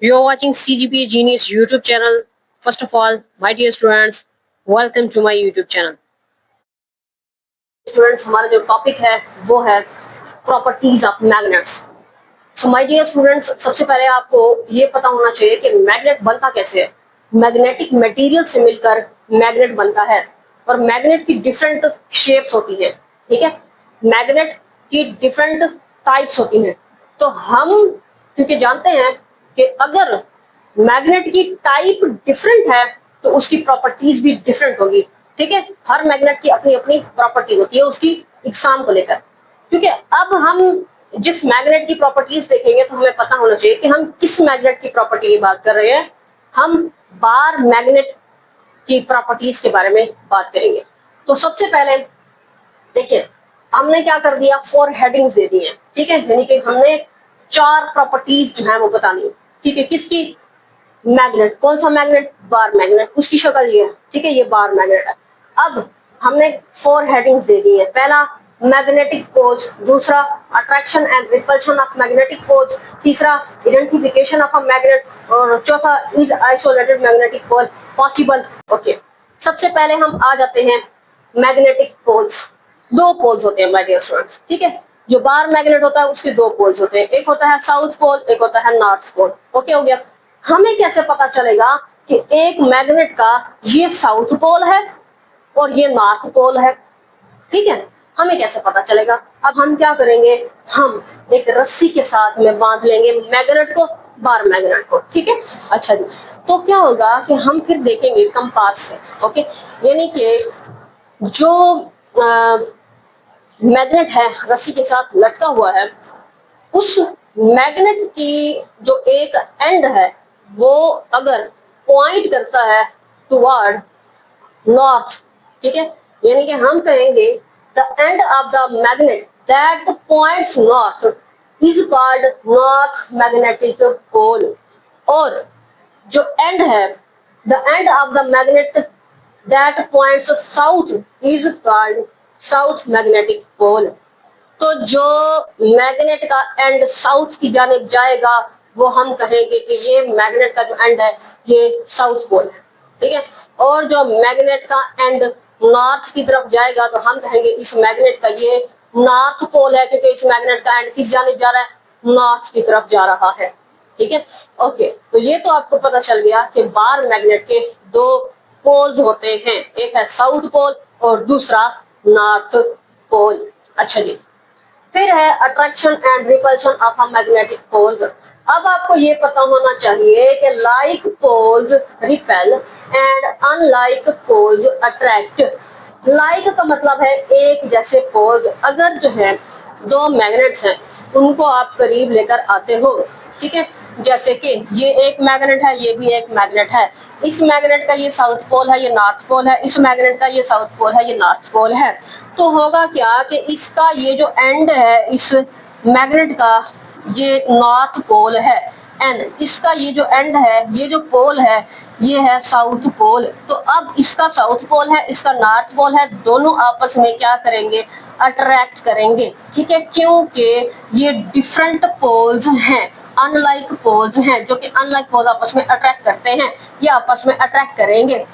You are watching CGP Genius YouTube channel. First of all, my dear students, welcome to my YouTube channel. Students, हमारा जो topic है वो है properties of magnets. So my dear students, सबसे पहले आपको ये पता होना चाहिए कि मैग्नेट बनता कैसे है. मैग्नेटिक मटेरियल से मिलकर मैग्नेट बनता है और मैग्नेट की डिफरेंट शेप्स होती हैं. ठीक है, मैग्नेट की डिफरेंट टाइप्स होती हैं. तो हम क्योंकि जानते हैं कि अगर मैग्नेट की टाइप डिफरेंट है तो उसकी प्रॉपर्टीज भी डिफरेंट होगी. ठीक है, हर मैग्नेट की अपनी अपनी प्रॉपर्टी होती है उसकी एग्जाम को लेकर. क्योंकि अब हम जिस मैग्नेट की प्रॉपर्टीज देखेंगे तो हमें पता होना चाहिए कि हम किस मैग्नेट की प्रॉपर्टी की बात कर रहे हैं. हम बार मैग्नेट की प्रॉपर्टीज के बारे में बात करेंगे. तो सबसे पहले देखिए, हमने क्या कर दिया, 4 हेडिंग्स दे दी हैं. ठीक है, यानी कि हमने 4 प्रॉपर्टीज जो है वो बतानी है. ठीक है, किसकी? मैग्नेट. कौन सा मैग्नेट? Bar magnet. उसकी शक्ल ये है. ठीक है, ये बार मैग्नेट है. अब हमने 4 हेडिंग्स दे दी है. पहला मैग्नेटिक पोल्स, दूसरा attraction and repulsion of magnetic poles, तीसरा आइडेंटिफिकेशन ऑफ अ मैग्नेट और चौथा is isolated magnetic pole possible. Okay, सबसे पहले हम आ जाते हैं मैग्नेटिक पोल्स. 2 पोल्स होते हैं माय डियर स्टूडेंट्स. ठीक है, जो बार मैग्नेट होता है उसके 2 पोल्स होते हैं. एक होता है साउथ पोल, एक होता है नॉर्थ पोल. ओके हो गया. हमें कैसे पता चलेगा कि एक मैग्नेट का ये साउथ पोल है और ये नॉर्थ पोल है? ठीक है, हमें कैसे पता चलेगा? अब हम क्या करेंगे, हम एक रस्सी के साथ में बांध लेंगे मैग्नेट को, बार मैग्नेट को. ठीक है, अच्छा जी. तो क्या होगा कि हम फिर देखेंगे कंपास से. ओके, यानी कि जो मैग्नेट है रस्सी के साथ लटका हुआ है, उस मैग्नेट की जो एक एंड है वो अगर पॉइंट करता है टुवर्ड नॉर्थ. ठीक है, यानी कि हम कहेंगे the end of the magnet that points north is called north magnetic pole. और जो एंड है, the end of the magnet that points south is called south magnetic pole. तो जो मैग्नेट का एंड साउथ की जानिब जाएगा वो हम कहेंगे कि ये मैग्नेट का जो एंड है ये साउथ पोल है. ठीक है, और जो मैग्नेट का एंड नॉर्थ की तरफ जाएगा तो हम कहेंगे इस मैग्नेट का ये नॉर्थ पोल है, क्योंकि इस मैग्नेट का एंड किस जानिब जा रहा है? नॉर्थ की तरफ जा रहा है. ठीक है, ओके. तो ये तो आपको पता चल गया कि बार मैग्नेट के 2 पोल्स होते हैं, एक है साउथ पोल और दूसरा नॉर्थ पोल. अच्छा जी, फिर है attraction and repulsion of a magnetic poles. अब आपको ये पता होना चाहिए कि like poles repel and unlike poles attract. Like का मतलब है एक जैसे पोल्स. अगर जो है 2 मैग्नेट्स हैं उनको आप करीब लेकर आते हो, ठीक है, जैसे कि ये एक मैग्नेट है, ये भी एक मैग्नेट है. इस मैग्नेट का ये साउथ पोल है, ये नॉर्थ पोल है. इस मैग्नेट का ये साउथ पोल है, ये नॉर्थ पोल है. तो होगा क्या कि इसका ये जो एंड है इस मैग्नेट का ये नॉर्थ पोल है, एंड इसका ये जो एंड है, ये जो पोल है ये है साउथ पोल. तो अब इसका साउथ पोल है, इसका नॉर्थ पोल है, दोनों आपस में क्या करेंगे? अट्रैक्ट करेंगे. ठीक है, क्योंकि ये डिफरेंट पोल्स हैं, अनलाइक पोल्स हैं, जो कि अनलाइक पोल आपस में अट्रैक्ट करते हैं, ये आपस में अट्रैक्ट करेंगे.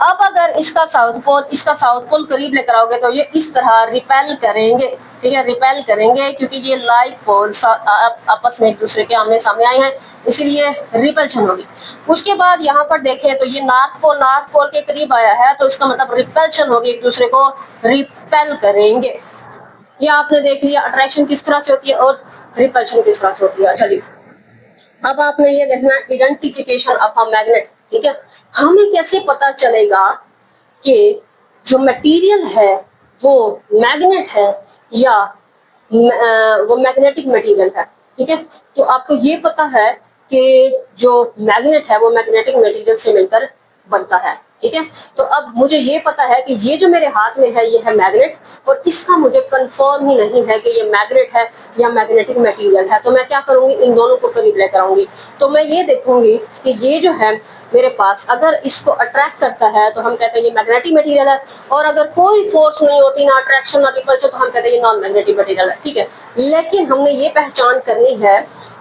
अब अगर इसका साउथ पोल करीब लेकर आओगे तो ये इस तरह रिपेल करेंगे. ठीक है, रिपेल करेंगे क्योंकि ये लाइक पोल्स आपस में एक दूसरे के आमने सामने आए हैं, इसीलिए रिपल्शन होगी. उसके बाद यहाँ पर देखें तो ये नॉर्थ पोल के करीब आया है, तो इसका मतलब रिपल्शन होगी, एक दूसरे को रिपेल करेंगे. ये आपने देख लिया अट्रैक्शन किस तरह से होती है और रिपल्शन किस तरह से होती है. चलिए, अब आपने ये देखना आइडेंटिफिकेशन ऑफ अ मैग्नेट. ठीक है, हमें कैसे पता चलेगा कि जो मटेरियल है वो मैग्नेट है या वो मैग्नेटिक मटेरियल है? ठीक है, तो आपको ये पता है कि जो मैग्नेट है वो मैग्नेटिक मटेरियल से मिलकर बनता है. ठीक है, तो अब मुझे ये पता है कि ये जो मेरे हाथ में है ये है मैग्नेट, और इसका मुझे कंफर्म ही नहीं है कि ये मैग्नेट है या मैग्नेटिक मटेरियल है. तो मैं क्या करूंगी? इन दोनों को करीब लेकर आऊंगी. तो मैं ये देखूंगी कि ये जो है मेरे पास अगर इसको अट्रैक्ट करता है तो हम कहते हैं ये मैग्नेटिक मटेरियल है, और अगर कोई फोर्स नहीं होती, ना अट्रैक्शन ना रिपल्शन, तो हम कहते हैं ये नॉन मैग्नेटिक मटेरियल है. ठीक है, लेकिन हमने ये पहचान करनी है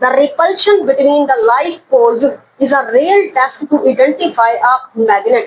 the repulsion between the like poles is a real test to identify a magnet۔